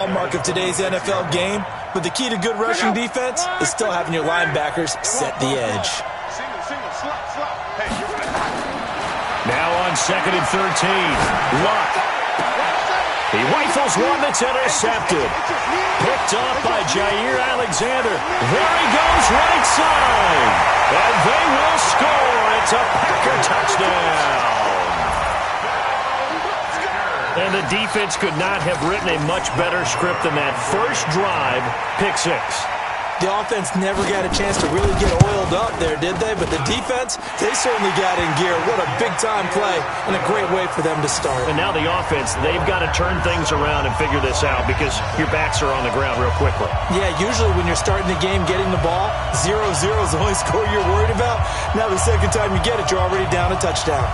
Hallmark of today's NFL game, but the key to good rushing defense is still having your linebackers set the edge. Now on 2nd and 13, Luck. He rifles one that's intercepted. Picked off by Jair Alexander. There he goes, right side. And they will score. It's a Packer touchdown. And the defense could not have written a much better script than that first drive, pick six. The offense never got a chance to really get oiled up there, did they? But the defense, they certainly got in gear. What a big-time play and a great way for them to start. And now the offense, they've got to turn things around and figure this out because your backs are on the ground real quickly. Yeah, usually when you're starting the game, getting the ball, 0-0 is the only score you're worried about. Now the second time you get it, you're already down a touchdown.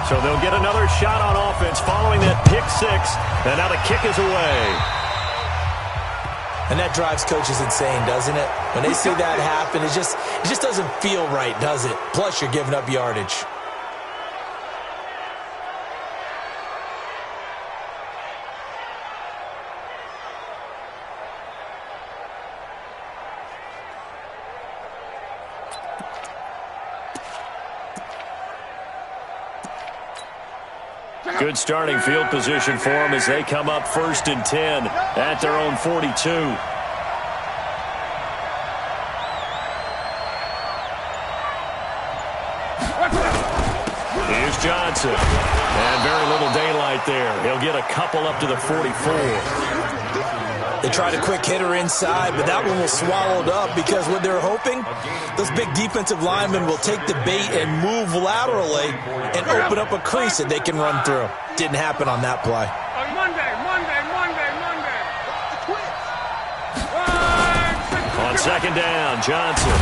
So they'll get another shot on offense following that pick six. And now the kick is away. And that drives coaches insane, doesn't it? When they see that happen, it just doesn't feel right, does it? Plus, you're giving up yardage. Good starting field position for them as they come up 1st and 10 at their own 42. Here's Johnson. And very little daylight there. He'll get a couple up to the 44. They tried a quick hitter inside, but that one was swallowed up because what they're hoping, those big defensive linemen will take the bait and move laterally and open up a crease that they can run through. Didn't happen on that play. Monday. On 2nd down, Johnson.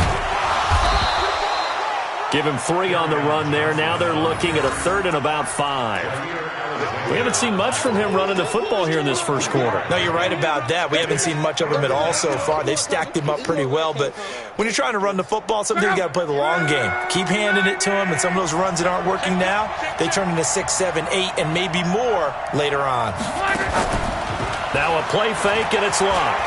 Give him 3 on the run there. Now they're looking at a 3rd and about 5. We haven't seen much from him running the football here in this first quarter. No, you're right about that. We haven't seen much of him at all so far. They've stacked him up pretty well, but when you're trying to run the football, sometimes you got to play the long game. Keep handing it to him, and some of those runs that aren't working now, they turn into 6, 7, 8, and maybe more later on. Now a play fake, and it's Luck.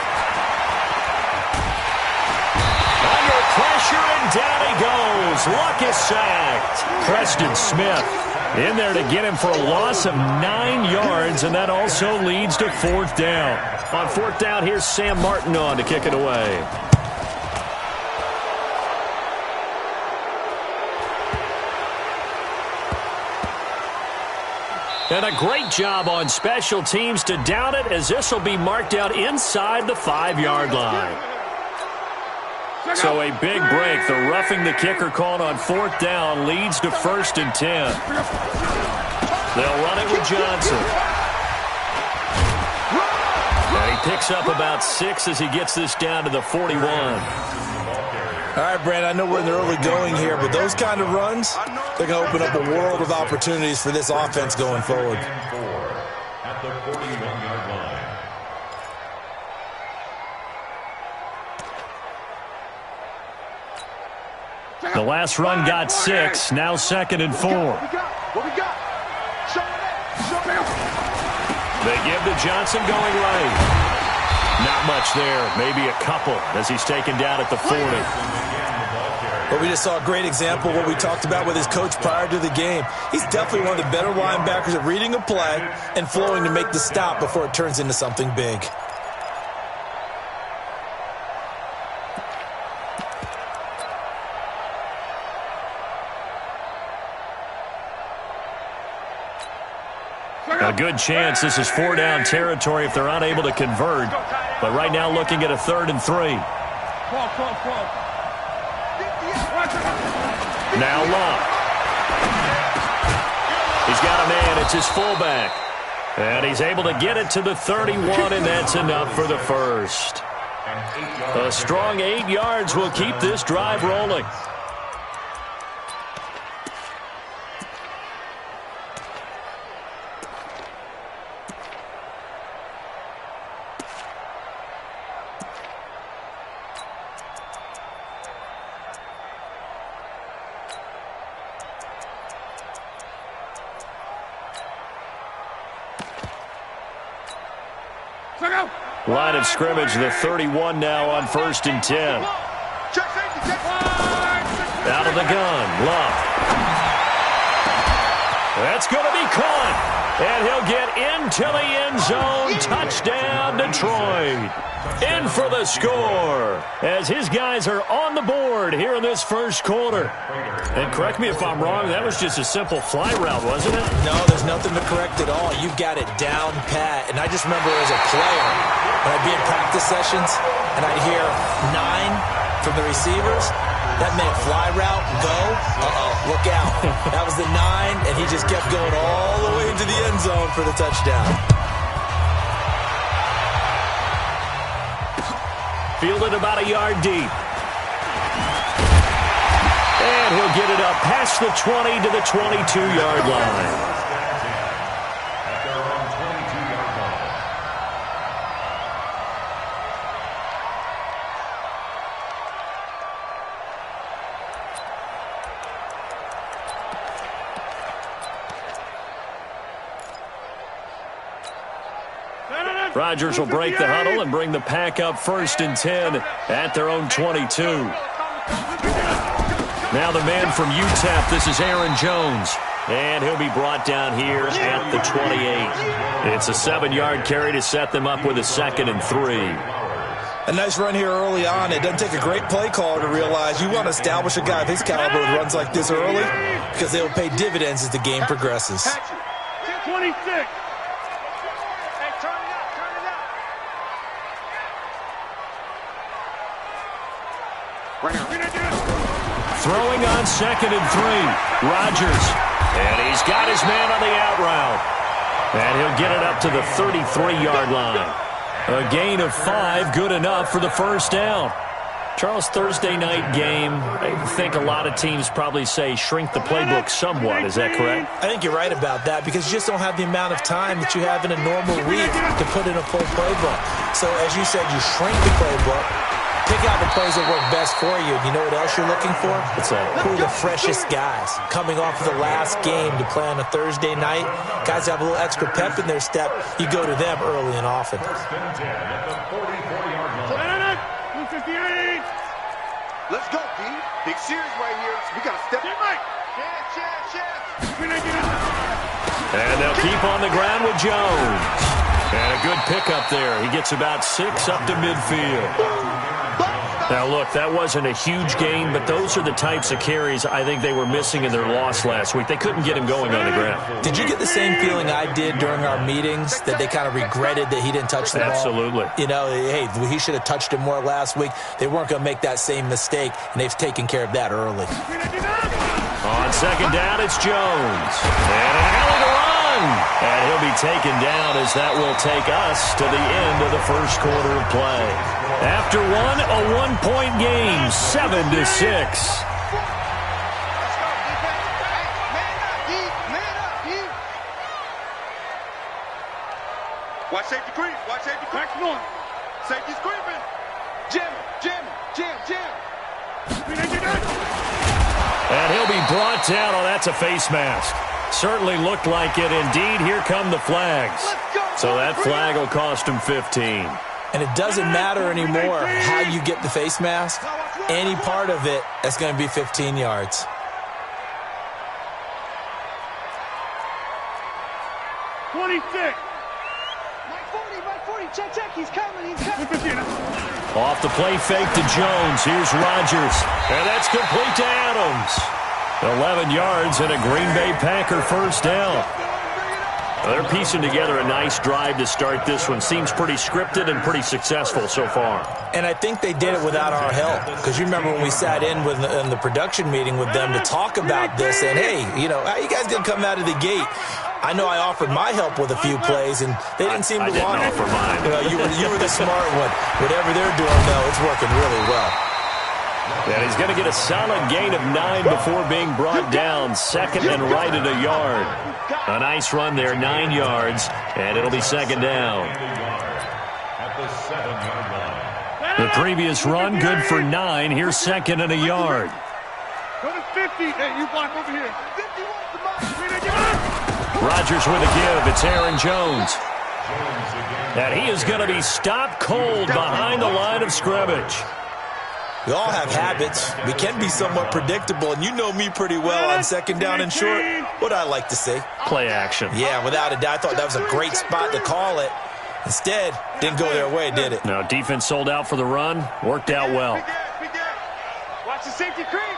Under pressure, and down he goes. Luck is sacked. Preston Smith in there to get him for a loss of 9 yards, and that also leads to 4th down. On 4th down, here's Sam Martin on to kick it away. And a great job on special teams to down it, as this will be marked out inside the 5-yard line. So a big break. The roughing the kicker called on 4th down leads to 1st and 10. They'll run it with Johnson. And he picks up about 6 as he gets this down to the 41. All right, Brand, I know we're in the early going here, but those kind of runs, they're going to open up a world of opportunities for this offense going forward. At the 41-yard line. The last run got 6. Now 2nd and 4. What we got? They give to Johnson going right. Not much there. Maybe a couple as he's taken down at the 40. But we just saw a great example of what we talked about with his coach prior to the game. He's definitely one of the better linebackers at reading a play and flowing to make the stop before it turns into something big. A good chance this is 4-down territory if they're unable to convert. But right now looking at a 3rd and 3. Now Luck. He's got a man. It's his fullback. And he's able to get it to the 31, and that's enough for the first. A strong 8 yards will keep this drive rolling. Line of scrimmage, the 31 now on 1st and 10. Out of the gun, Love. That's going to be caught. And he'll get into the end zone. Touchdown, Detroit. In for the score as his guys are on the board here in this first quarter. And correct me if I'm wrong, that was just a simple fly route, wasn't it? No, there's nothing to correct at all. You've got it down pat. And I just remember as a player, when I'd be in practice sessions and I'd hear 9 from the receivers, that meant fly route, go, look out. That was the 9, and he just kept going all the way into the end zone for the touchdown. Fielded about a yard deep. And he'll get it up past the 20 to the 22-yard line. Rodgers will break the huddle and bring the pack up 1st and 10 at their own 22. Now the man from UTEP, this is Aaron Jones. And he'll be brought down here at the 28. It's a 7-yard carry to set them up with a 2nd and 3. A nice run here early on. It doesn't take a great play caller to realize you want to establish a guy of his caliber with runs like this early because they will pay dividends as the game progresses. 26. Throwing on 2nd and 3. Rodgers. And he's got his man on the out route. And he'll get it up to the 33-yard line. A gain of 5, good enough for the first down. Charles, Thursday night game, I think a lot of teams probably say shrink the playbook somewhat. Is that correct? I think you're right about that because you just don't have the amount of time that you have in a normal week to put in a full playbook. So, as you said, you shrink the playbook. Pick out the plays that work best for you. You know what else you're looking for? What's that? Who are the freshest guys coming off of the last game to play on a Thursday night? Guys have a little extra pep in their step. You go to them early and often. Let's go, D. Big series right here. We got to step right. And they'll keep on the ground with Jones. And a good pickup there. He gets about 6 up to midfield. Now, look, that wasn't a huge gain, but those are the types of carries I think they were missing in their loss last week. They couldn't get him going on the ground. Did you get the same feeling I did during our meetings, that they kind of regretted that he didn't touch the ball? Absolutely. You know, hey, he should have touched it more last week. They weren't going to make that same mistake, and they've taken care of that early. On 2nd down, it's Jones. And an alley to run. And he'll be taken down as that will take us to the end of the first quarter of play. After a 1-point game, 7-6. Watch safety creep. Watch safety creep. Safety's creeping. Jim. And he'll be brought down. Oh, that's a face mask. Certainly looked like it. Indeed, here come the flags. So that flag will cost him 15. And it doesn't matter anymore how you get the face mask. Any part of it, that's going to be 15 yards. Check, he's coming. Off the play fake to Jones. Here's Rodgers. And that's complete to Adams. 11 yards and a Green Bay Packer first down. They're piecing together a nice drive to start this one. Seems pretty scripted and pretty successful so far. And I think they did it without our help. Because you remember when we sat in the production meeting with them to talk about this. And, hey, you know, how you guys going to come out of the gate? I know I offered my help with a few plays, and they didn't seem to want it. I didn't offer mine. You were the smart one. Whatever they're doing, though, it's working really well. And he's going to get a solid gain of 9 before being brought down. 2nd and right at a yard. A nice run there, 9 yards, and it'll be 2nd down. The previous run, good for 9. Here's 2nd and a yard. Go to 50. Hey, you block over here. 51. Rodgers with a give. It's Aaron Jones. And he is going to be stopped cold behind the line of scrimmage. We all have habits. We can be somewhat predictable, and you know me pretty well on second down and short. What I like to say? Play action. Yeah, without a doubt. I thought that was a great spot to call it. Instead, didn't go their way, did it? No, defense sold out for the run. Worked out well. Watch the safety creep.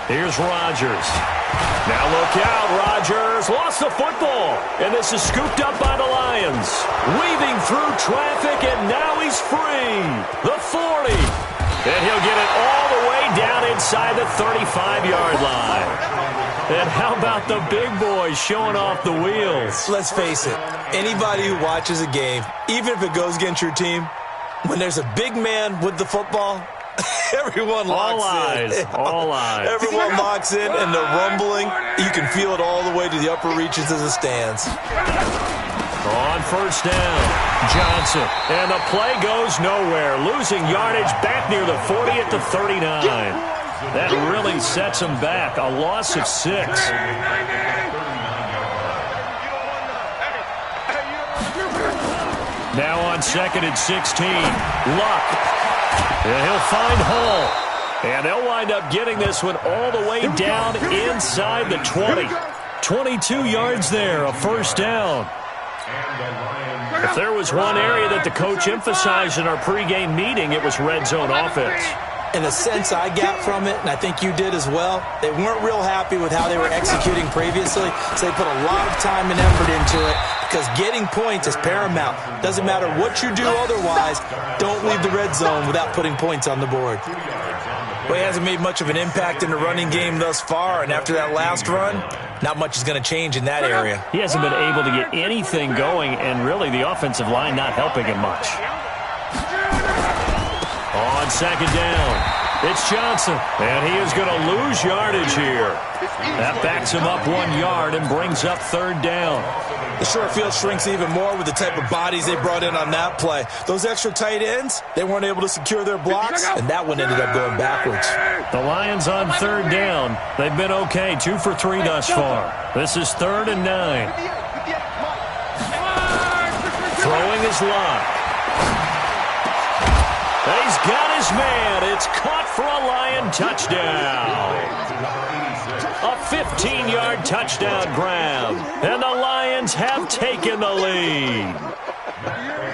Here's Rodgers. Now look out, Rodgers lost the football, and this is scooped up by the Lions. Weaving through traffic, and now he's free. The 40. And he'll get it all the way down inside the 35-yard line. And how about the big boys showing off the wheels? Let's face it, anybody who watches a game, even if it goes against your team, when there's a big man with the football, everyone locks in. All eyes. Everyone locks in, and the rumbling, you can feel it all the way to the upper reaches of the stands. On first down, Johnson. And the play goes nowhere. Losing yardage back near the 40 at the 39. That really sets him back. A loss of 6. Now on second and 16. Luck. And he'll find Hall. And they'll wind up getting this one all the way down inside the 20. 22 yards there, a first down. If there was one area that the coach emphasized in our pregame meeting, it was red zone offense. In the sense I got from it, and I think you did as well, they weren't real happy with how they were executing previously, so they put a lot of time and effort into it because getting points is paramount. Doesn't matter what you do otherwise, don't leave the red zone without putting points on the board. Well, he hasn't made much of an impact in the running game thus far, and after that last run, not much is going to change in that area. He hasn't been able to get anything going, and really the offensive line not helping him much. On second down, it's Johnson, and he is going to lose yardage here. That backs him up 1 yard and brings up third down. The short field shrinks even more with the type of bodies they brought in on that play. Those extra tight ends, they weren't able to secure their blocks, and that one ended up going backwards. The Lions on third down. They've been okay, 2 for 3 thus far. This is 3rd and 9. Throwing his Luck. He's got his man. It's caught for a Lion touchdown. A 15-yard touchdown grab. And the Lions have taken the lead.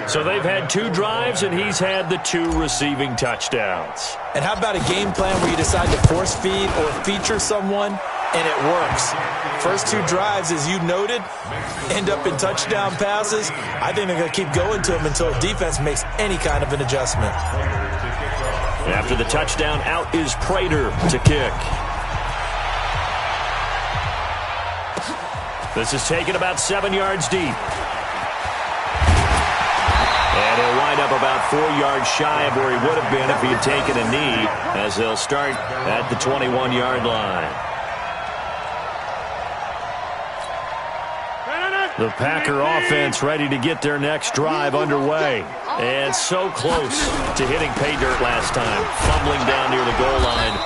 So they've had 2 drives, and he's had the 2 receiving touchdowns. And how about a game plan where you decide to force feed or feature someone, and it works? First 2 drives, as you noted, end up in touchdown passes. I think they're going to keep going to them until defense makes any kind of an adjustment. After the touchdown, out is Prater to kick. This is taken about 7 yards deep. And he'll wind up about 4 yards shy of where he would have been if he had taken a knee, as they'll start at the 21-yard line. The Packer offense ready to get their next drive underway. And so close to hitting pay dirt last time, fumbling down near the goal line.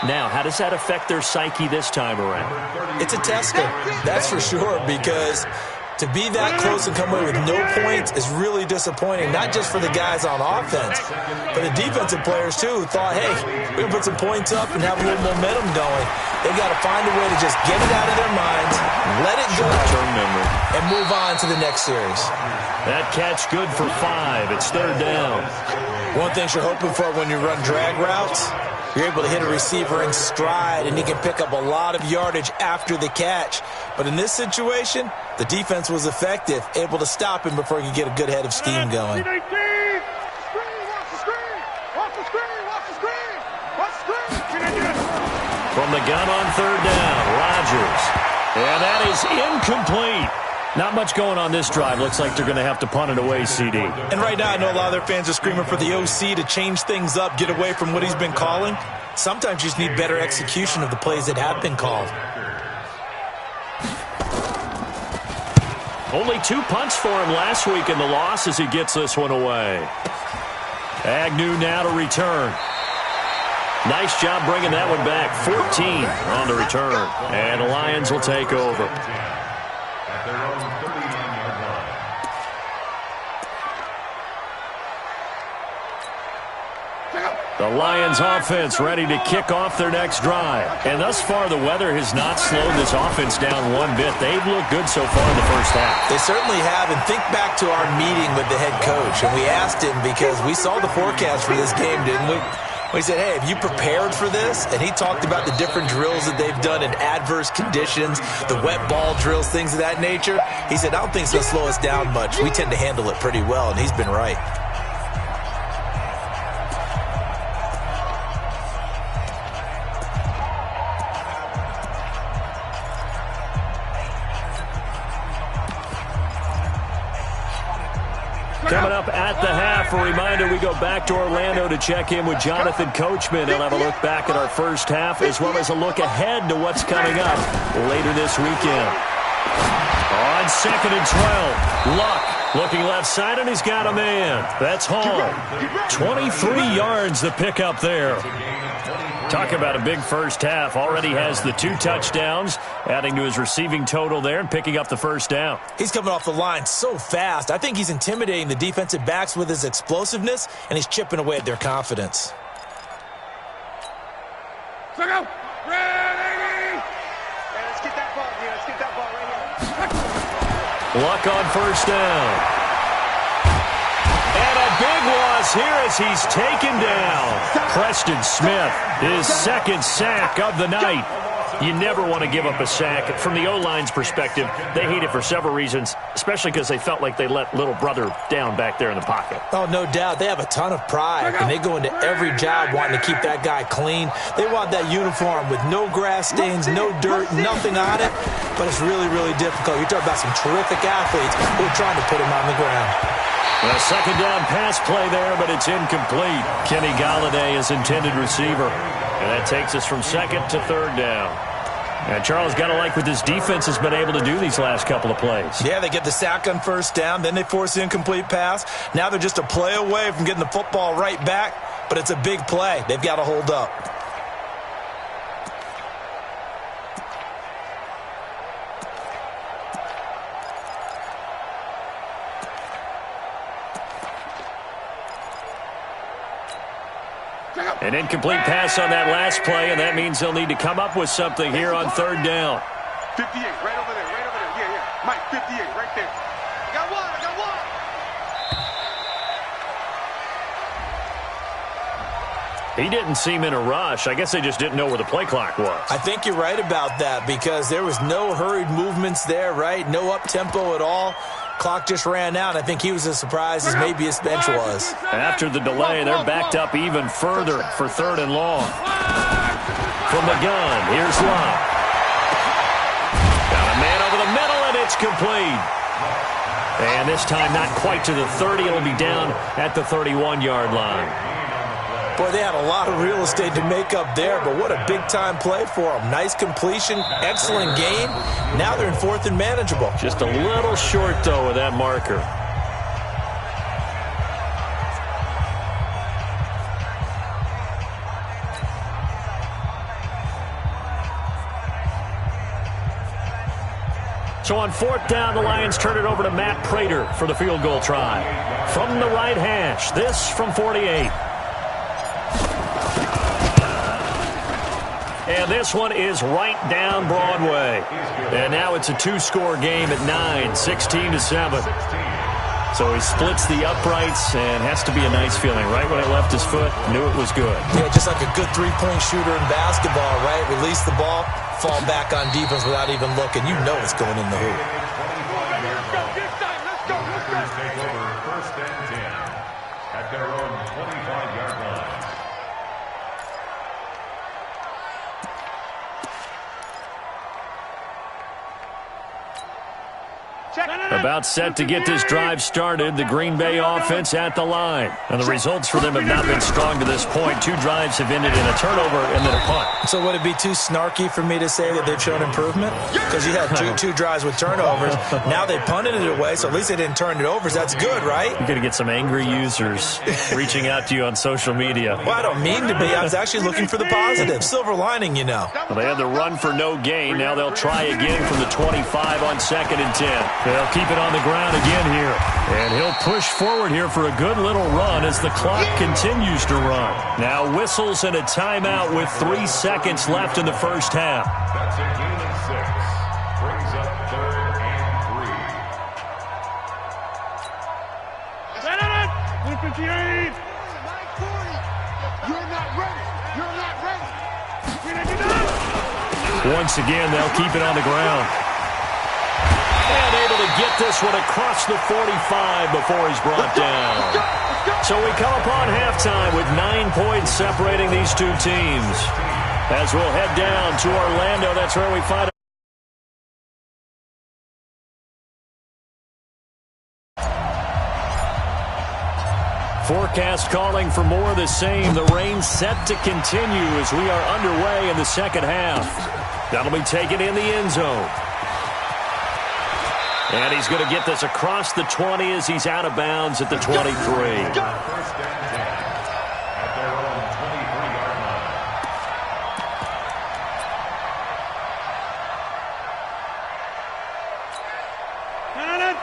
Now, how does that affect their psyche this time around? It's a tester, that's for sure, because to be that close and come away with no points is really disappointing, not just for the guys on offense, but the defensive players, too, who thought, hey, we're going to put some points up and have a little momentum going. They've got to find a way to just get it out of their minds, let it go, and move on to the next series. That catch good for 5. It's 3rd down. One thing you're hoping for when you run drag routes, you're able to hit a receiver in stride, and he can pick up a lot of yardage after the catch. But in this situation, the defense was effective, able to stop him before he could get a good head of steam going. From the gun on 3rd down, Rodgers. And that is incomplete. Not much going on this drive. Looks like they're going to have to punt it away, CD. And right now, I know a lot of their fans are screaming for the OC to change things up, get away from what he's been calling. Sometimes you just need better execution of the plays that have been called. Only 2 punts for him last week in the loss as he gets this one away. Agnew now to return. Nice job bringing that one back. 14 on the return. And the Lions will take over. At their own 39. The Lions offense ready to kick off their next drive. And thus far, the weather has not slowed this offense down one bit. They've looked good so far in the first half. They certainly have. And think back to our meeting with the head coach. And we asked him because we saw the forecast for this game, didn't we? We said, hey, have you prepared for this? And he talked about the different drills that they've done in adverse conditions, the wet ball drills, things of that nature. He said, I don't think it's going to slow us down much. We tend to handle it pretty well, and he's been right. Coming up at the half, a reminder, we go back to Orlando to check in with Jonathan Coachman. He'll have a look back at our first half as well as a look ahead to what's coming up later this weekend. On 2nd and 12, Luck looking left side, and he's got a man. That's Hall. 23 yards the pickup there. Talk about a big first half. Already has the 2 touchdowns, adding to his receiving total there and picking up the first down. He's coming off the line so fast. I think he's intimidating the defensive backs with his explosiveness, and he's chipping away at their confidence. So go. Ready. Let's get that ball here. Let's get that ball right here. Luck on first down. And a big loss here as he's taken down. Preston Smith, his 2nd sack of the night. You never want to give up a sack. From the O-line's perspective, they hate it for several reasons, especially because they felt like they let little brother down back there in the pocket. Oh, no doubt. They have a ton of pride, and they go into every job wanting to keep that guy clean. They want that uniform with no grass stains, no dirt, nothing on it, but it's really, really difficult. You're talking about some terrific athletes who are trying to put him on the ground. A 2nd down pass play there, but it's incomplete. Kenny Golladay is intended receiver. And that takes us from 2nd to 3rd down. And Charles, got to like what this defense has been able to do these last couple of plays. Yeah, they get the sack on first down, then they force the incomplete pass. Now they're just a play away from getting the football right back, but it's a big play. They've got to hold up. An incomplete pass on that last play, and that means they'll need to come up with something here on 3rd down. 58, right over there, right over there. Yeah, yeah. Mike, 58, right there. I got one, I got one. He didn't seem in a rush. I guess they just didn't know where the play clock was. I think you're right about that because there was no hurried movements there, right? No up-tempo at all. Clock just ran out. I think he was as surprised as maybe his bench was. After the delay, they're backed up even further for 3rd and long. From the gun, here's Luck. Got a man over the middle, and it's complete. And this time not quite to the 30. It'll be down at the 31-yard line. Boy, they had a lot of real estate to make up there, but what a big-time play for them. Nice completion, excellent game. Now they're in 4th and manageable. Just a little short, though, with that marker. So on 4th down, the Lions turn it over to Matt Prater for the field goal try. From the right hash, this from 48. And this one is right down Broadway. And now it's a 2-score game at 9, 16-7. So he splits the uprights and has to be a nice feeling. Right when it left his foot, knew it was good. Yeah, just like a good three-point shooter in basketball, right? Release the ball, fall back on defense without even looking. You know it's going in the hoop. Take over 1st and 10 at their own 25-yard line. About set to get this drive started, the Green Bay offense at the line. And the results for them have not been strong to this point. 2 drives have ended in a turnover and then a punt. So would it be too snarky for me to say that they've shown improvement? Because you had two drives with turnovers. Now they punted it away, so at least they didn't turn it over. So that's good, right? You're going to get some angry users reaching out to you on social media. Well, I don't mean to be. I was actually looking for the positive. Silver lining, you know. Well, they had the run for no gain. Now they'll try again from the 25 on 2nd and 10. They'll keep it on the ground again here. And he'll push forward here for a good little run as the clock continues to run. Now whistles and a timeout with 3 seconds left in the first half. That's a gain of 6. Brings up 3rd and 3. 58. 940. You're not ready. You're not ready. Once again, they'll keep it on the ground. And able to get this one across the 45 before he's brought down. So we come upon halftime with 9 points separating these two teams. As we'll head down to Orlando, that's where we find forecast calling for more of the same. The rain set to continue as we are underway in the second half. That'll be taken in the end zone. And he's going to get this across the 20 as he's out of bounds at the 23. First and 10 at their own 23-yard line.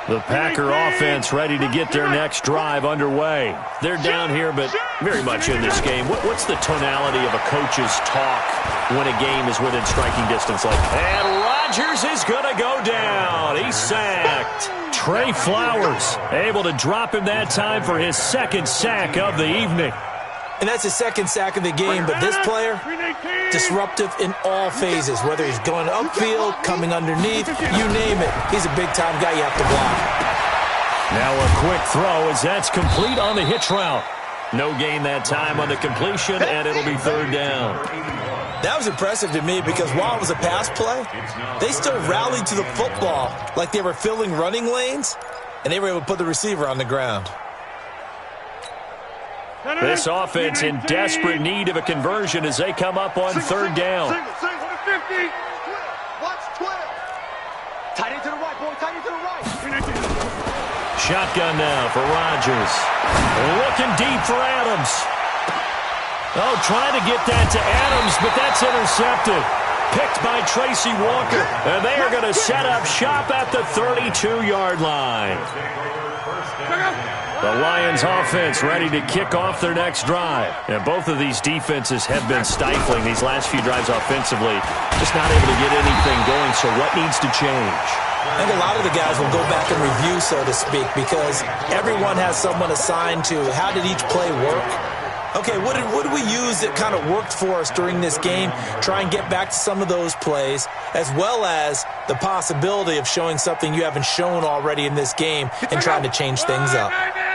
The Packer offense ready to get their next drive underway. They're down here, but very much in this game. What's the tonality of a coach's talk when a game is within striking distance like that? And Rodgers is going to go down. He's sacked. Trey Flowers able to drop him that time for his second sack of the evening. And that's his second sack of the game, but this player, disruptive in all phases, whether he's going upfield, coming underneath, you name it. He's a big-time guy you have to block. Now a quick throw as that's complete on the hitch route. No gain that time on the completion, and it'll be 3rd down. That was impressive to me because while it was a pass play, they still rallied to the football like they were filling running lanes, and they were able to put the receiver on the ground. This offense in desperate need of a conversion as they come up on 3rd down. Tight end to the right, boy. Tight end to the right. Shotgun now for Rodgers. Looking deep for Adams. Oh, trying to get that to Adams, but that's intercepted. Picked by Tracy Walker. And they are going to set up shop at the 32-yard line. The Lions offense ready to kick off their next drive. And both of these defenses have been stifling these last few drives offensively. Just not able to get anything going, so what needs to change? I think a lot of the guys will go back and review, so to speak, because everyone has someone assigned to how did each play work. Okay, what did we use that kind of worked for us during this game? Try and get back to some of those plays, as well as the possibility of showing something you haven't shown already in this game and trying to change things up.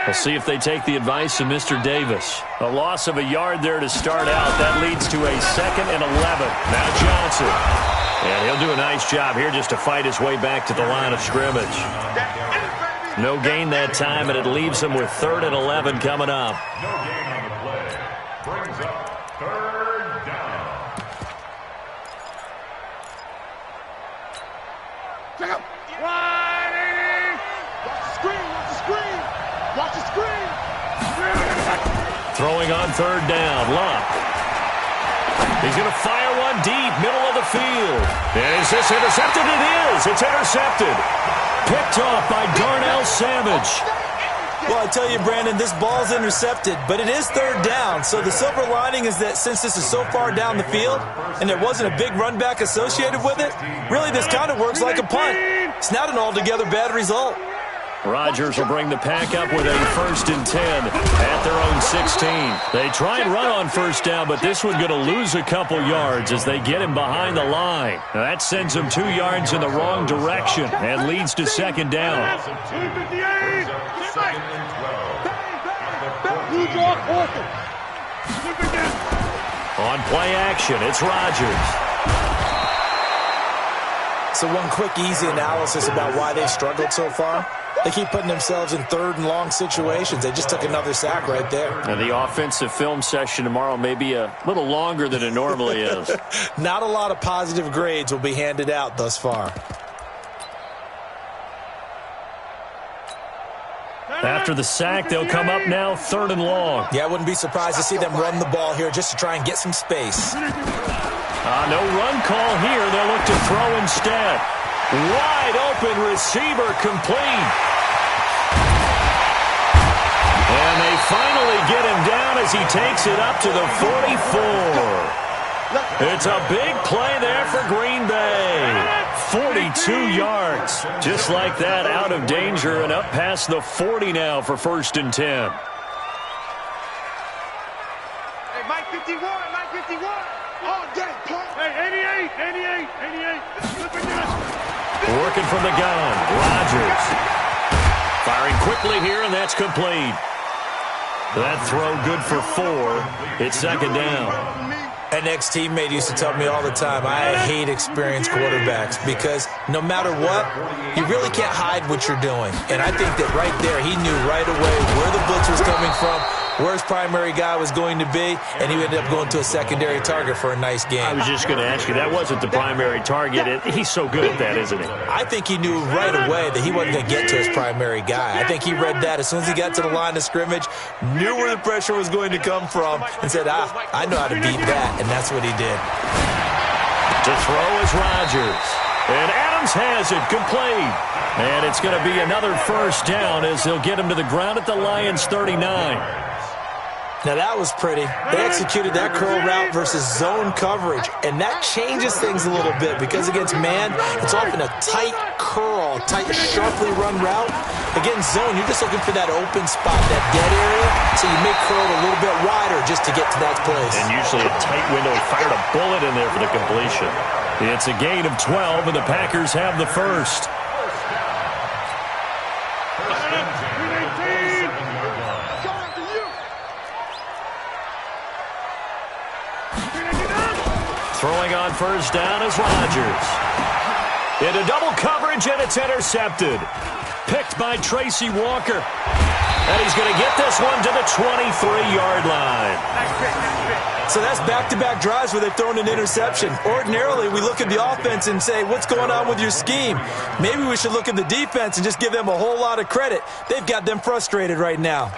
We'll see if they take the advice of Mr. Davis. A loss of a yard there to start out. That leads to a 2nd and 11. Now Johnson. And he'll do a nice job here just to fight his way back to the line of scrimmage. No gain that time, and it leaves him with 3rd and 11 coming up. No gain on the play. Brings up 3rd down. Check out. 180. Watch the screen. Watch the screen. Watch the screen. Throwing on 3rd down. Luck. He's going to fire one deep, middle of the field. And is this intercepted? It is. It's intercepted. Picked off by Darnell Savage. Well, I tell you, Brandon, this ball's intercepted, but it is 3rd down. So the silver lining is that since this is so far down the field and there wasn't a big run back associated with it, really this kind of works like a punt. It's not an altogether bad result. Rodgers will bring the pack up with a 1st and 10 at their own 16. They try and run on 1st down, but this one going to lose a couple yards as they get him behind the line. Now that sends him 2 yards in the wrong direction and leads to 2nd down. On play action, it's Rodgers. So one quick, easy analysis about why they've struggled so far. They keep putting themselves in 3rd and long situations. They just took another sack right there. And the offensive film session tomorrow may be a little longer than it normally is. Not a lot of positive grades will be handed out thus far. After the sack, they'll come up now 3rd and long. Yeah, I wouldn't be surprised to see them run the ball here just to try and get some space. No run call here. They'll look to throw instead. Wide open receiver complete. And they finally get him down as he takes it up to the 44. It's a big play there for Green Bay. 42 yards. Just like that, out of danger and up past the 40 now for 1st and 10. Hey, Mike 51, Mike 51. All day, punk. Hey, 88, 88, 88. Working from the gun, Rodgers. Firing quickly here, and that's complete. That throw good for 4. It's 2nd down. An ex-teammate used to tell me all the time, I hate experienced quarterbacks because no matter what, you really can't hide what you're doing. And I think that right there, he knew right away where the blitz was coming from, where his primary guy was going to be, and he ended up going to a secondary target for a nice game. I was just going to ask you, that wasn't the primary target. He's so good at that, isn't he? I think he knew right away that he wasn't going to get to his primary guy. I think he read that as soon as he got to the line of scrimmage, knew where the pressure was going to come from, and said, I know how to beat that, and that's what he did. To throw is Rodgers. And Adams has it complete. And it's going to be another 1st down as they'll get him to the ground at the Lions' 39. Now, that was pretty. They executed that curl route versus zone coverage, and that changes things a little bit because against man, it's often a tight curl, tight, sharply run route. Against zone, you're just looking for that open spot, that dead area, so you make curl a little bit wider just to get to that place. And usually a tight window. He fired a bullet in there for the completion. It's a gain of 12, and the Packers have the 1st. Throwing on 1st down is Rodgers. Into double coverage, and it's intercepted. Picked by Tracy Walker. And he's going to get this one to the 23-yard line. So that's back-to-back drives where they've thrown an interception. Ordinarily, we look at the offense and say, what's going on with your scheme? Maybe we should look at the defense and just give them a whole lot of credit. They've got them frustrated right now.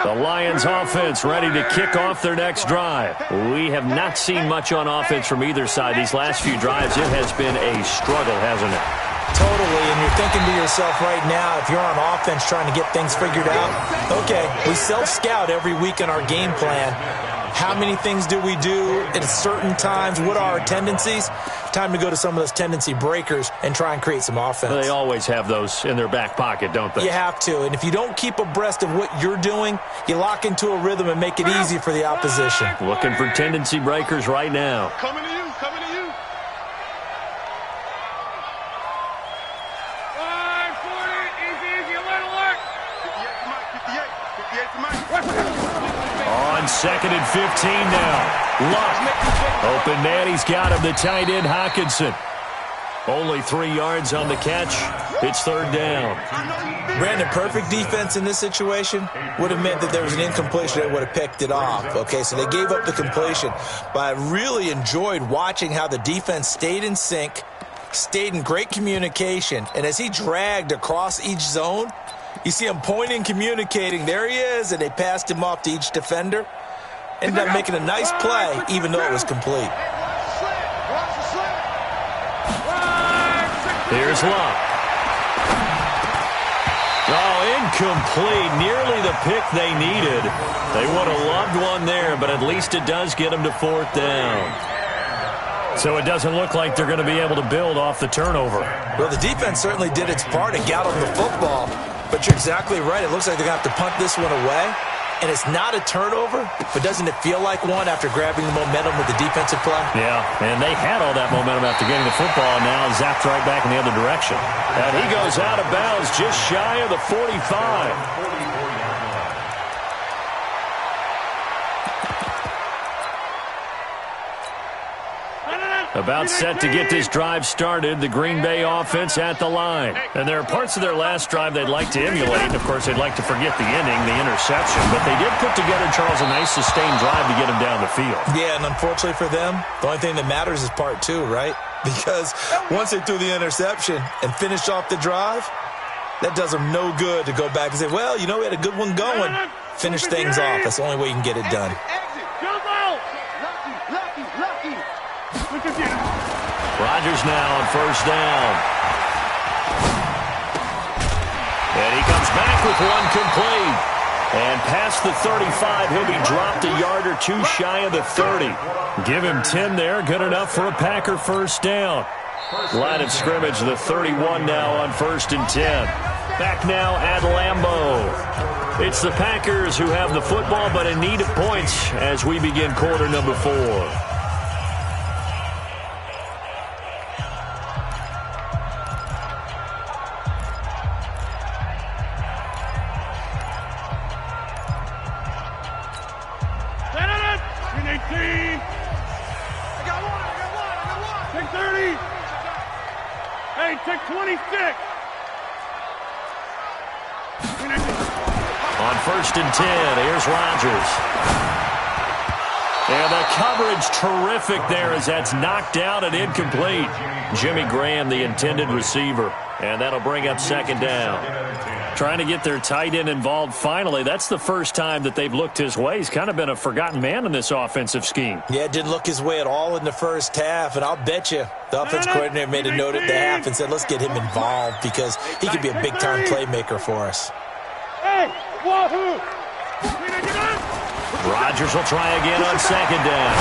The Lions offense ready to kick off their next drive. We have not seen much on offense from either side. These last few drives, it has been a struggle, hasn't it? Totally, and you're thinking to yourself right now, if you're on offense trying to get things figured out, okay, we self-scout every week in our game plan. How many things do we do at certain times? What are our tendencies? Time to go to some of those tendency breakers and try and create some offense. They always have those in their back pocket, don't they? You have to, and if you don't keep abreast of what you're doing, you lock into a rhythm and make it easy for the opposition. Looking for tendency breakers right now. Coming to you, coming to you. 540, easy, alert, alert. 58 to Mike, 58 to Mike. On 2nd and 15 now. Luck. Open man, he's got him, the tight end Hockenson. Only 3 yards on the catch. It's 3rd down. Brandon, perfect defense in this situation would have meant that there was an incompletion that would have picked it off. Okay, so they gave up the completion. But I really enjoyed watching how the defense stayed in sync, stayed in great communication, and as he dragged across each zone, you see him pointing, communicating. There he is, and they passed him off to each defender. Ended up making a nice play, even though it was complete. Here's Luck. Oh, incomplete. Nearly the pick they needed. They would have loved one there, but at least it does get them to 4th down. So it doesn't look like they're going to be able to build off the turnover. Well, the defense certainly did its part and got them the football. But you're exactly right. It looks like they're going to have to punt this one away. And it's not a turnover, but doesn't it feel like one after grabbing the momentum with the defensive play? Yeah, and they had all that momentum after getting the football, and now zapped right back in the other direction. And he goes out of bounds just shy of the 45. About set to get this drive started, the Green Bay offense at the line. And there are parts of their last drive they'd like to emulate. And, of course, they'd like to forget the inning, the interception. But they did put together, Charles, a nice sustained drive to get them down the field. Yeah, and unfortunately for them, the only thing that matters is part 2, right? Because once they threw the interception and finished off the drive, That does them no good to go back and say, well, you know, we had a good one going. Finish things off. That's the only way you can get it done. Jump out! Lucky. Rodgers now on first down. And he comes back with one complete. And past the 35, he'll be dropped a yard or two shy of the 30. Give him 10 there, good enough for a Packer first down. Line of scrimmage, the 31 now on 1st and 10. Back now at Lambeau. It's the Packers who have the football, but in need of points as we begin quarter number 4. Take 30. Hey, take 26. On 1st and 10, here's Rodgers. And the coverage terrific there as that's knocked out and incomplete. Jimmy Graham, the intended receiver. And that'll bring up 2nd down. Trying to get their tight end involved finally. That's the first time that they've looked his way. He's kind of been a forgotten man in this offensive scheme. Yeah, it didn't look his way at all in the first half, and I'll bet you the offense coordinator made a note at the half and said, let's get him involved because he could be a big-time playmaker for us. Hey, wahoo! Rodgers will try again on 2nd down.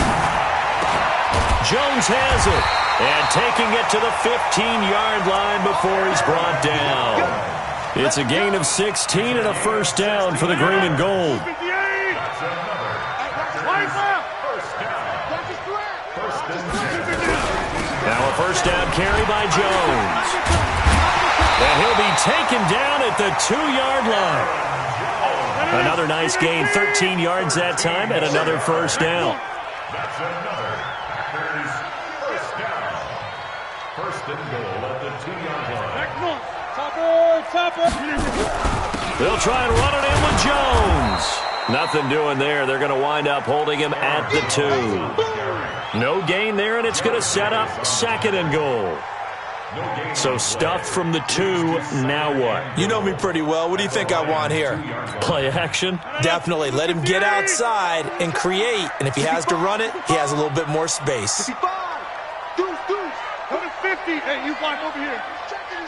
Jones has it, and taking it to the 15-yard line before he's brought down. It's a gain of 16 and a first down for the green and gold. Now a first down carry by Jones. And he'll be taken down at the 2-yard line. Another nice gain, 13 yards that time, and another first down. That's another Packers first down. 1st and goal at the 2-yard line. They'll try and run it in with Jones. Nothing doing there. They're going to wind up holding him at the 2. No gain there, and it's going to set up 2nd and goal. So stuffed from the 2, now what? You know me pretty well. What do you think I want here? Play action? Definitely. Let him get outside and create. And if he has to run it, he has a little bit more space. 55. Deuce. Go to 50. Hey, you block over here. Checking.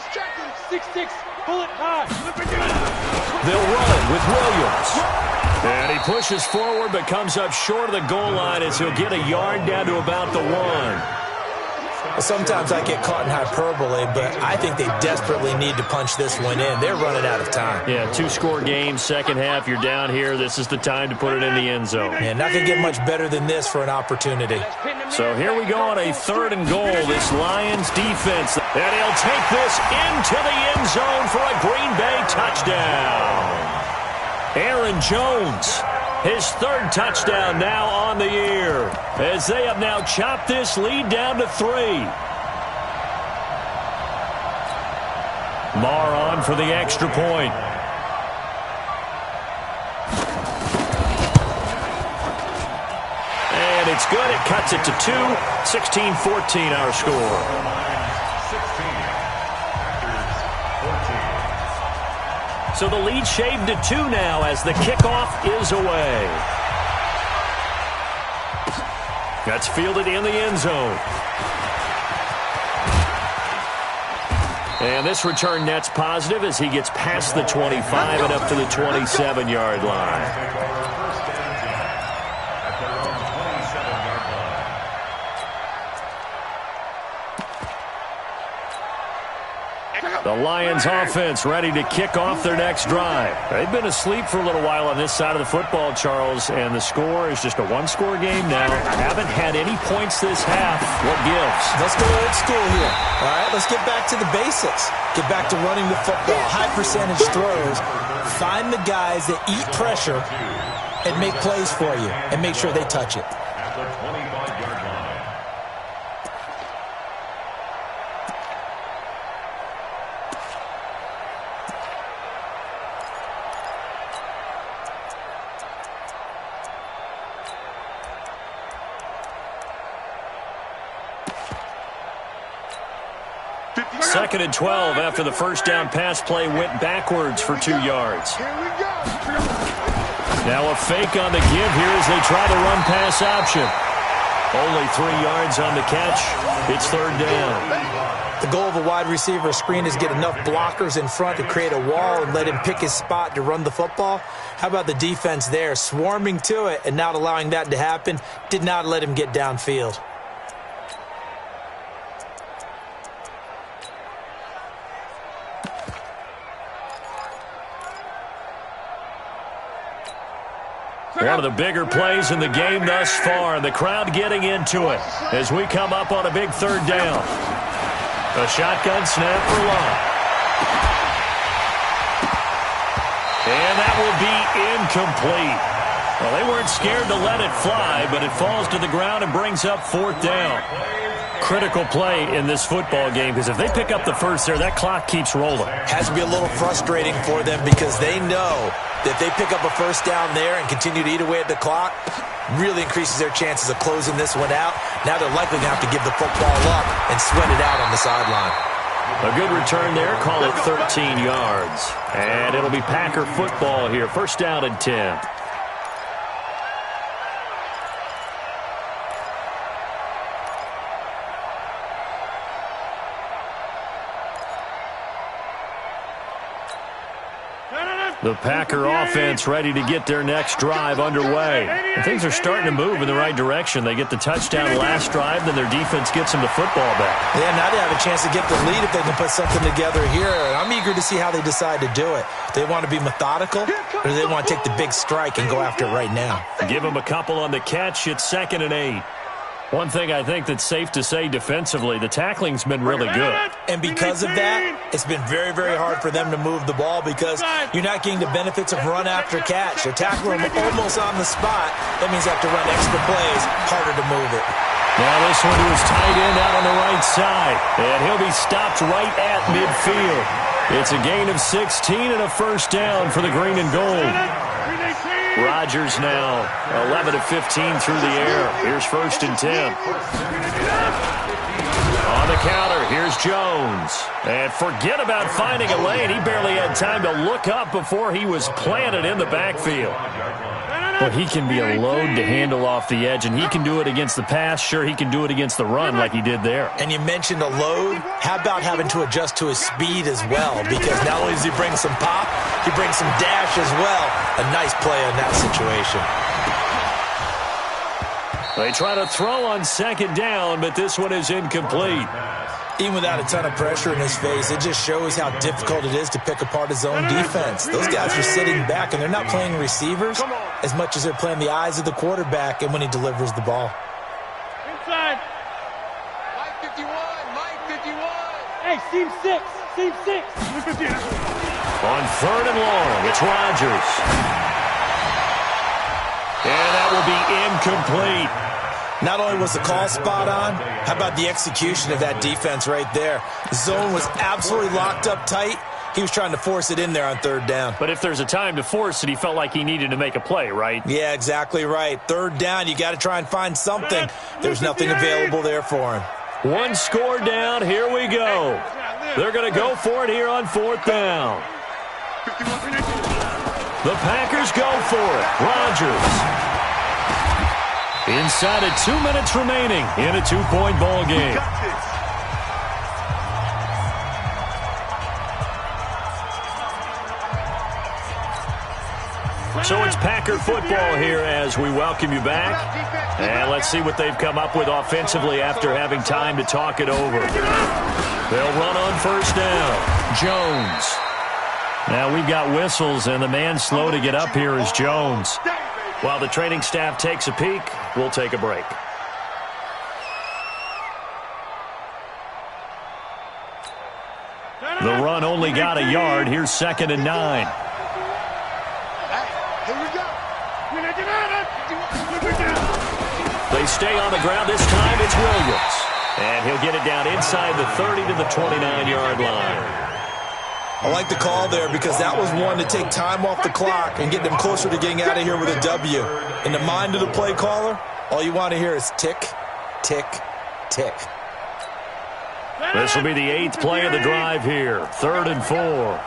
6-6. Pull it high. They'll run it with Williams. And he pushes forward but comes up short of the goal line as he'll get a yard down to about the 1. Sometimes I get caught in hyperbole, but I think they desperately need to punch this one in. They're running out of time. Yeah, 2-score game, second half, you're down here. This is the time to put it in the end zone. And not going to get much better than this for an opportunity. So here we go on a 3rd and goal, this Lions defense. And he'll take this into the end zone for a Green Bay touchdown. Aaron Jones, his 3rd touchdown now on the year, as they have now chopped this lead down to 3. Marr on for the extra point. And it's good. It cuts it to 2. 16-14 our score. So the lead shaved to 2 now as the kickoff is away. That's fielded in the end zone. And this return net's positive as he gets past the 25 and up to the 27-yard line. The Lions offense ready to kick off their next drive. They've been asleep for a little while on this side of the football, Charles, and the score is just a 1-score game now. Haven't had any points this half. What gives? Let's go old school here. All right, let's get back to the basics. Get back to running the football, high percentage throws. Find the guys that eat pressure and make plays for you and make sure they touch it. At the 25-yard line. 2nd and 12 after the first down pass play went backwards for 2 yards. Here we go. Now a fake on the give here as they try the run pass option. Only 3 yards on the catch. It's 3rd down. The goal of a wide receiver screen is get enough blockers in front to create a wall and let him pick his spot to run the football. How about the defense there, swarming to it and not allowing that to happen? Did not let him get downfield. One of the bigger plays in the game thus far, and the crowd getting into it as we come up on a big 3rd down. A shotgun snap for Love. And that will be incomplete. Well, they weren't scared to let it fly, but it falls to the ground and brings up 4th down. Critical play in this football game, because if they pick up the first there, that clock keeps rolling. Has to be a little frustrating for them because they know that if they pick up a first down there and continue to eat away at the clock, really increases their chances of closing this one out. Now they're likely going to have to give the football up and sweat it out on the sideline. A good return there, call it 13 yards. And it'll be Packer football here, 1st down and 10. The Packer offense ready to get their next drive underway. And things are starting to move in the right direction. They get the touchdown last drive, then their defense gets them the football back. Yeah, now they have a chance to get the lead if they can put something together here. And I'm eager to see how they decide to do it. Do they want to be methodical, or do they want to take the big strike and go after it right now? Give them a couple on the catch. It's 2nd and 8. One thing I think that's safe to say defensively, the tackling's been really good. And because of that, it's been very, very hard for them to move the ball because you're not getting the benefits of run after catch. They're tackling them almost on the spot. That means they have to run extra plays, harder to move it. Now this one to his tight end out on the right side. And he'll be stopped right at midfield. It's a gain of 16 and a 1st down for the green and gold. Rodgers now 11 of 15 through the air. Here's 1st and 10. On the counter, here's Jones. And forget about finding a lane. He barely had time to look up before he was planted in the backfield. But he can be a load to handle off the edge, and he can do it against the pass. Sure, he can do it against the run like he did there. And you mentioned a load. How about having to adjust to his speed as well? Because not only does he bring some pop, he brings some dash as well. A nice play in that situation. They try to throw on 2nd down, but this one is incomplete. Even without a ton of pressure in his face, it just shows how difficult it is to pick apart his own defense. Those guys are sitting back, and they're not playing receivers as much as they're playing the eyes of the quarterback and when he delivers the ball. Inside. Mike 51, Mike 51. Hey, seam 6, seam 6. On 3rd and long, it's Rodgers. And that will be incomplete. Not only was the call spot on, how about the execution of that defense right there? The zone was absolutely locked up tight. He was trying to force it in there on 3rd down. But if there's a time to force it, he felt like he needed to make a play, right? Yeah, exactly right. 3rd down, you got to try and find something. There's nothing available there for him. One score down, here we go. They're going to go for it here on 4th down. The Packers go for it. Rodgers. Inside of 2 minutes remaining in a 2-point ball game. So it's Packer football here as we welcome you back. And let's see what they've come up with offensively after having time to talk it over. They'll run on 1st down. Jones. Now we've got whistles, and the man slow to get up here is Jones. While the training staff takes a peek, we'll take a break. The run only got a yard. Here's 2nd and 9. They stay on the ground. This time it's Williams. And he'll get it down inside the 30 to the 29-yard line. I like the call there because that was one to take time off the clock and get them closer to getting out of here with a W. In the mind of the play caller, all you want to hear is tick, tick, tick. This will be the 8th play of the drive here. 3rd and 4.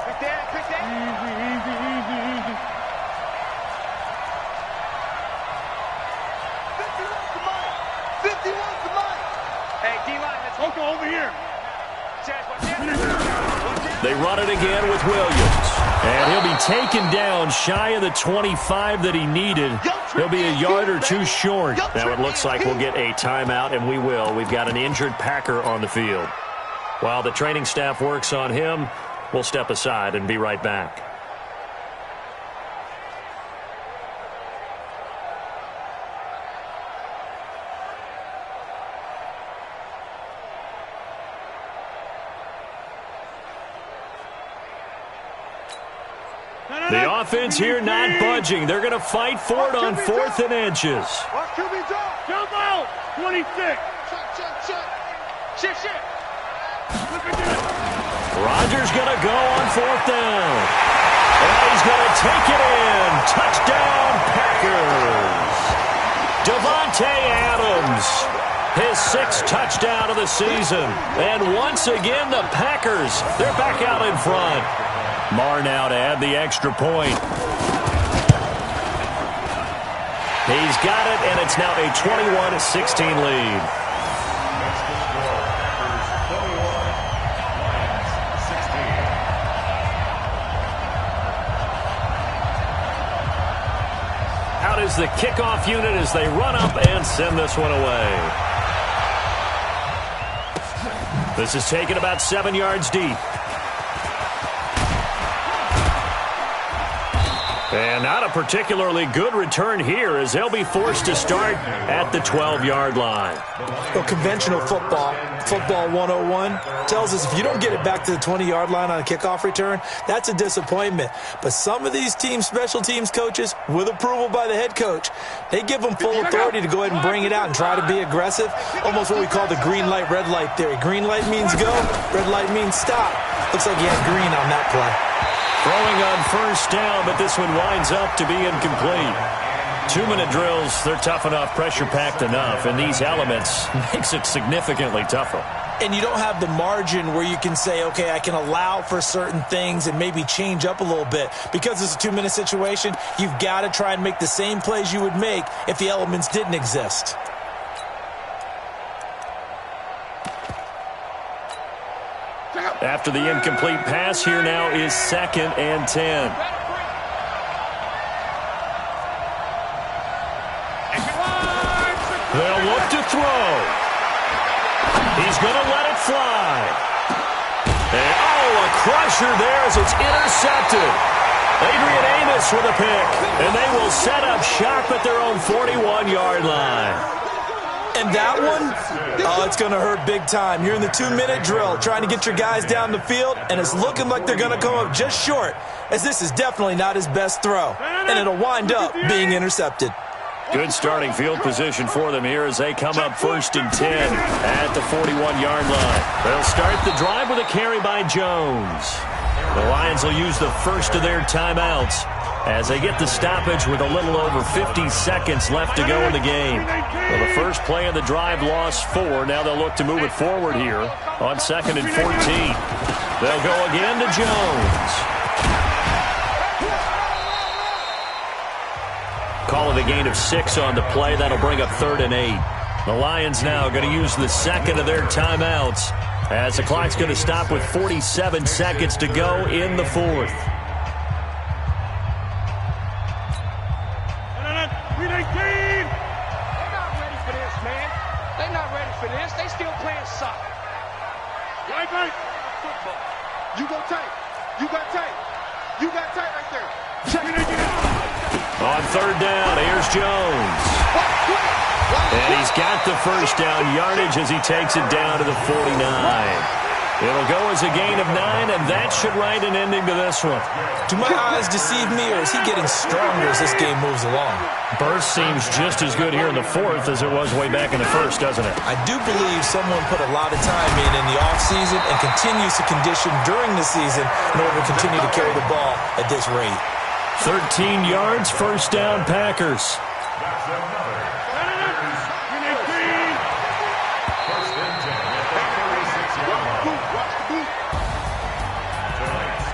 Over here. They run it again with Williams. And he'll be taken down shy of the 25 that he needed. He'll be a yard or two short. Now it looks like we'll get a timeout, and we will. We've got an injured Packer on the field. While the training staff works on him, we'll step aside and be right back. The offense here not budging. They're going to fight for it on 4th and inches. Watch QB drop. Jump out. 26. Check. Rodgers going to go on 4th down. And he's going to take it in. Touchdown, Packers. Devontae Adams, his 6th touchdown of the season. And once again, the Packers, they're back out in front. Marr now to add the extra point. He's got it, and it's now a 21-16 lead. Out is the kickoff unit as they run up and send this one away. This is taken about 7 yards deep. And not a particularly good return here as they'll be forced to start at the 12-yard line. Well, conventional football 101, tells us if you don't get it back to the 20-yard line on a kickoff return, that's a disappointment. But some of these teams, special teams coaches, with approval by the head coach, they give them full authority to go ahead and bring it out and try to be aggressive. Almost what we call the green light, red light theory. Green light means go, red light means stop. Looks like he had green on that play. Throwing on 1st down, but this one winds up to be incomplete. 2-minute drills, they're tough enough, pressure-packed enough, and these elements makes it significantly tougher. And you don't have the margin where you can say, okay, I can allow for certain things and maybe change up a little bit. Because it's a 2-minute situation, you've got to try and make the same plays you would make if the elements didn't exist. After the incomplete pass, here now is 2nd and 10. They'll look to throw. He's going to let it fly. And, a crusher there as it's intercepted. Adrian Amos with a pick. And they will set up shop at their own 41-yard line. And that one, it's going to hurt big time. You're in the 2-minute drill trying to get your guys down the field, and it's looking like they're going to come up just short, as this is definitely not his best throw. And it'll wind up being intercepted. Good starting field position for them here as they come up 1st and 10 at the 41-yard line. They'll start the drive with a carry by Jones. The Lions will use the first of their timeouts as they get the stoppage with a little over 50 seconds left to go in the game. Well, the first play of the drive lost 4. Now they'll look to move it forward here on 2nd and 14. They'll go again to Jones. Call it a gain of 6 on the play. That'll bring up 3rd and 8. The Lions now going to use the second of their timeouts as the clock's going to stop with 47 seconds to go in the 4th. You go tight. You got tight. You got tight right there. Check it again. On 3rd down, here's Jones. And he's got the first down yardage as he takes it down to the 49. It'll go as a gain of 9, and that should write an ending to this one. Do my eyes deceive me, or is he getting stronger as this game moves along? Burst seems just as good here in the 4th as it was way back in the 1st, doesn't it? I do believe someone put a lot of time in the offseason and continues to condition during the season in order to continue to carry the ball at this rate. 13 yards, 1st down, Packers.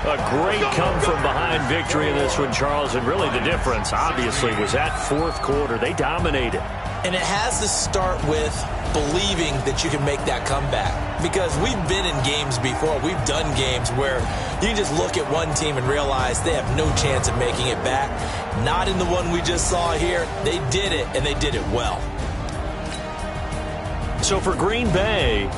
A great come-from-behind victory in this one, Charles, and really the difference, obviously, was that fourth quarter. They dominated. And it has to start with believing that you can make that comeback. Because we've been in games before. We've done games where you just look at one team and realize they have no chance of making it back. Not in the one we just saw here. They did it, and they did it well. So for Green Bay,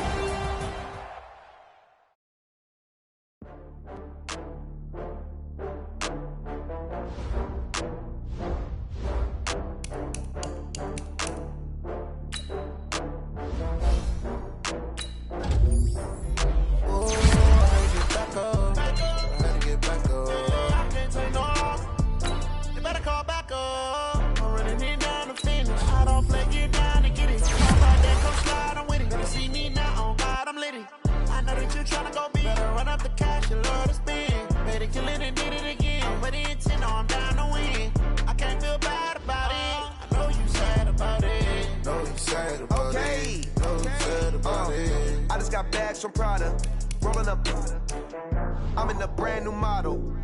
I just got bags from Prada, rolling up. I'm in a brand new model.